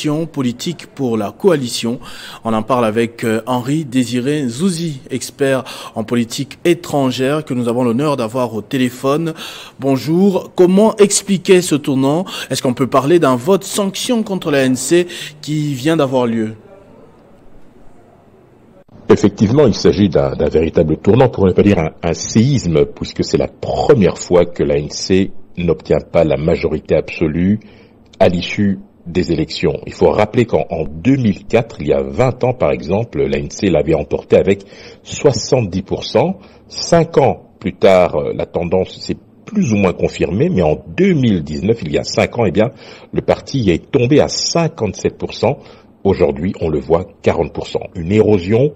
orientation politique pour la coalition. On en parle avec Henri Désiré Zouzi, expert en politique étrangère que nous avons l'honneur d'avoir au téléphone. Bonjour. Comment expliquer ce tournant? Est-ce qu'on peut parler d'un vote sanction contre l'ANC qui vient d'avoir lieu? Effectivement, il s'agit d'un véritable tournant, pour ne pas dire un séisme, puisque c'est la première fois que l'ANC n'obtient pas la majorité absolue à l'issue des élections. Il faut rappeler qu'en 2004, il y a 20 ans par exemple, l'ANC l'avait emporté avec 70%. 5 ans plus tard, la tendance s'est plus ou moins confirmée, mais en 2019, il y a 5 ans, eh bien, le parti est tombé à 57%. Aujourd'hui, on le voit 40%. Une érosion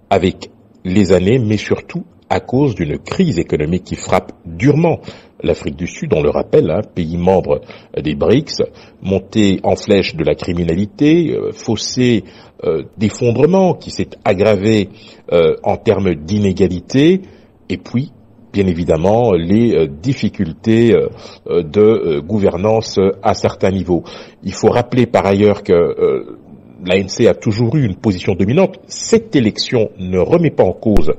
avec les années, mais surtout à cause d'une crise économique qui frappe durement l'Afrique du Sud, on le rappelle, pays membre des BRICS, montée en flèche de la criminalité, fossé d'effondrement qui s'est aggravé en termes d'inégalité, et puis, bien évidemment, les difficultés de gouvernance à certains niveaux. Il faut rappeler par ailleurs que l'ANC a toujours eu une position dominante. Cette élection ne remet pas en cause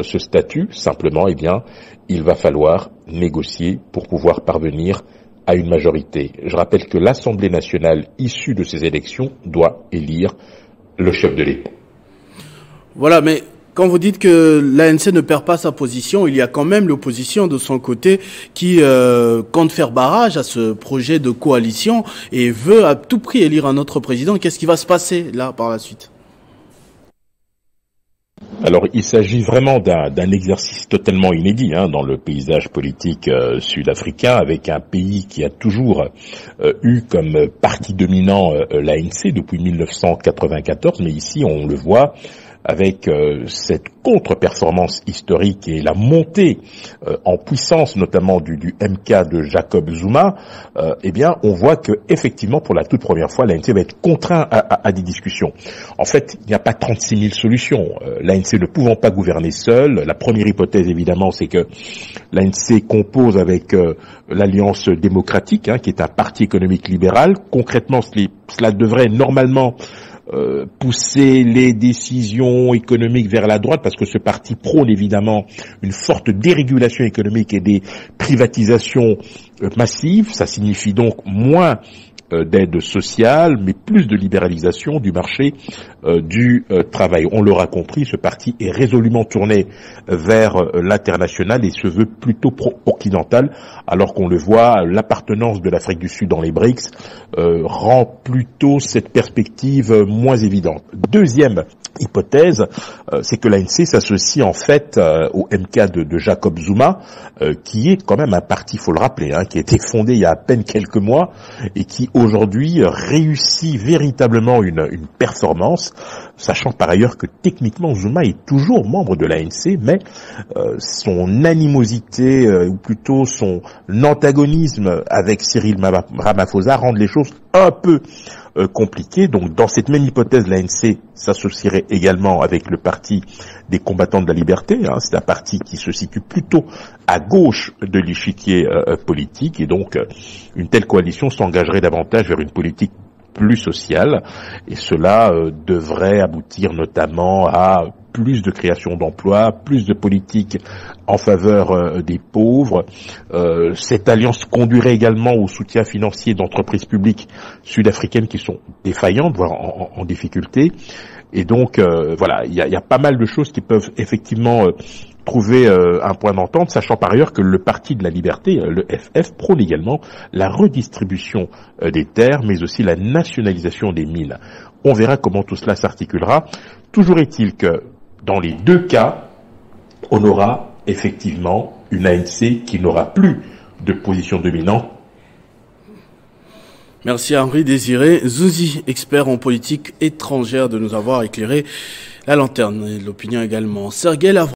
ce statut. Simplement, eh bien, il va falloir négocier pour pouvoir parvenir à une majorité. Je rappelle que l'Assemblée nationale issue de ces élections doit élire le chef de l'État. Voilà, mais quand vous dites que l'ANC ne perd pas sa position, il y a quand même l'opposition de son côté qui compte faire barrage à ce projet de coalition et veut à tout prix élire un autre président. Qu'est-ce qui va se passer là par la suite? Alors, il s'agit vraiment d'un exercice totalement inédit dans le paysage politique sud-africain, avec un pays qui a toujours eu comme parti dominant l'ANC depuis 1994, mais ici, on le voit, avec cette contre-performance historique et la montée en puissance notamment du MK de Jacob Zuma, eh bien on voit que effectivement pour la toute première fois l'ANC va être contraint à des discussions. En fait, il n'y a pas 36 000 solutions. L'ANC ne pouvant pas gouverner seul, la première hypothèse évidemment c'est que l'ANC compose avec l'Alliance démocratique, qui est un parti économique libéral. Concrètement, cela devrait normalement pousser les décisions économiques vers la droite, parce que ce parti prône évidemment une forte dérégulation économique et des privatisations massives. Ça signifie donc moins d'aide sociale, mais plus de libéralisation du marché du travail. On l'aura compris, ce parti est résolument tourné vers l'international et se veut plutôt pro-occidental, alors qu'on le voit, l'appartenance de l'Afrique du Sud dans les BRICS rend plutôt cette perspective moins évidente. Deuxième hypothèse, c'est que l'ANC s'associe en fait au MK de Jacob Zuma, qui est quand même un parti, faut le rappeler, qui a été fondé il y a à peine quelques mois et qui aujourd'hui réussit véritablement une performance, sachant par ailleurs que techniquement Zuma est toujours membre de l'ANC, mais son animosité, ou plutôt son antagonisme avec Cyril Ramaphosa rendent les choses un peu compliquées. Donc dans cette même hypothèse, l'ANC s'associerait également avec le parti des combattants de la liberté. C'est un parti qui se situe plutôt à gauche de l'échiquier politique, et donc une telle coalition s'engagerait davantage vers une politique plus sociale, et cela devrait aboutir notamment à plus de création d'emplois, plus de politique en faveur des pauvres. Cette alliance conduirait également au soutien financier d'entreprises publiques sud-africaines qui sont défaillantes, voire en difficulté. Et donc, voilà, il y a pas mal de choses qui peuvent effectivement trouver un point d'entente, sachant par ailleurs que le Parti de la Liberté, le FF, prône également la redistribution des terres, mais aussi la nationalisation des mines. On verra comment tout cela s'articulera. Toujours est-il que, dans les deux cas, on aura effectivement une ANC qui n'aura plus de position dominante. Merci à Henri Désiré Zouzi, expert en politique étrangère, de nous avoir éclairé la lanterne et l'opinion également. Sergueï Lavrov.